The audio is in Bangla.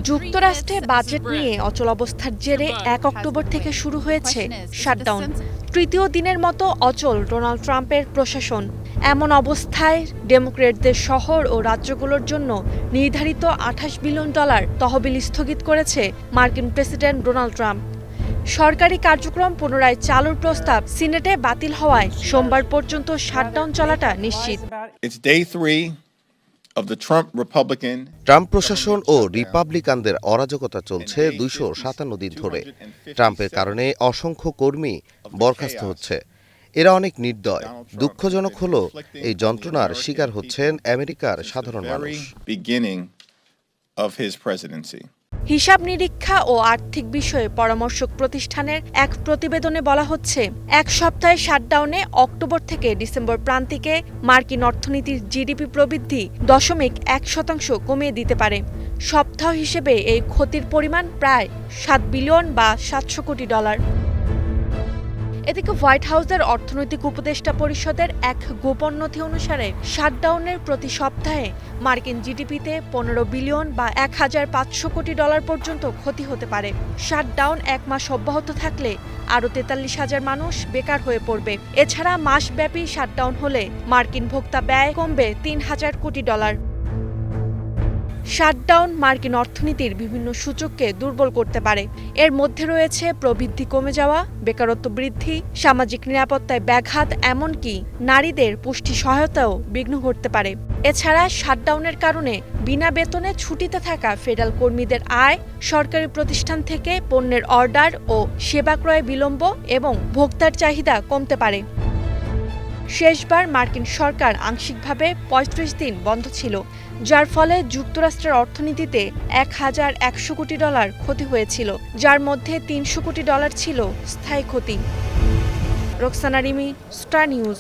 যুক্তরাষ্ট্রে বাজেট নিয়ে অচলাবস্থার জেরে ১ অক্টোবর থেকে শুরু হয়েছে শাটডাউন। তৃতীয় দিনের মতো অচল ডোনাল্ড ট্রাম্পের প্রশাসন। এমন অবস্থায় ডেমোক্র্যাটদের শহর ও রাজ্যগুলোর জন্য নির্ধারিত $২৮ বিলিয়ন তহবিল স্থগিত করেছে মার্কিন প্রেসিডেন্ট ডোনাল্ড ট্রাম্প। সরকারি কার্যক্রম পুনরায় চালুর প্রস্তাব সিনেটে বাতিল হওয়ায় সোমবার পর্যন্ত শাটডাউন চলাটা নিশ্চিত। ট্রাম্প প্রশাসন ও রিপাবলিকানদের অরাজকতা চলছে ২৫৭ দিন ধরে। ট্রাম্পের কারণে অসংখ্য কর্মী বরখাস্ত হচ্ছে। এরা অনেক নির্দয়। দুঃখজনক হলো এই যন্ত্রণার শিকার হচ্ছেন আমেরিকার সাধারণ মানুষ। হিসাব নিরীক্ষা ও আর্থিক বিষয়ে পরামর্শক প্রতিষ্ঠানের এক প্রতিবেদনে বলা হচ্ছে, এক সপ্তাহে শাটডাউনে অক্টোবর থেকে ডিসেম্বর প্রান্তিকে মার্কিন অর্থনীতির জিডিপি প্রবৃদ্ধি 0.1% কমিয়ে দিতে পারে। সপ্তাহ হিসেবে এই ক্ষতির পরিমাণ প্রায় $7 বিলিয়ন বা $700 কোটি। এদিকে হোয়াইট হাউসের অর্থনৈতিক উপদেষ্টা পরিষদের এক গোপন নথি অনুসারে শাটডাউনের প্রতি সপ্তাহে মার্কিন জিডিপিতে $15 বিলিয়ন বা $1,500 কোটি পর্যন্ত ক্ষতি হতে পারে। শাটডাউন 1 মাস অব্যাহত থাকলে আরও 43,000 মানুষ বেকার হয়ে পড়বে। এছাড়া মাসব্যাপী শাটডাউন হলে মার্কিন ভোক্তা ব্যয় কমবে $3,000 কোটি। শাটডাউন মার্কিন অর্থনীতির বিভিন্ন সূচককে দুর্বল করতে পারে। এর মধ্যে রয়েছে প্রবৃদ্ধি কমে যাওয়া, বেকারত্ব বৃদ্ধি, সামাজিক নিরাপত্তায় ব্যাঘাত, এমনকি নারীদের পুষ্টি সহায়তাও বিঘ্ন ঘটতে পারে। এছাড়া শাটডাউনের কারণে বিনা বেতনে ছুটিতে থাকা ফেডারেল কর্মীদের আয়, সরকারি প্রতিষ্ঠান থেকে পণ্যের অর্ডার ও সেবা ক্রয়ে বিলম্ব এবং ভোক্তার চাহিদা কমতে পারে। শেষবার মার্কিন সরকার আংশিকভাবে ৩৫ দিন বন্ধ ছিল, যার ফলে যুক্তরাষ্ট্রের অর্থনীতিতে $1,100 কোটি ক্ষতি হয়েছিল, যার মধ্যে $300 কোটি ছিল স্থায়ী ক্ষতি। Roksana Rimi, star news.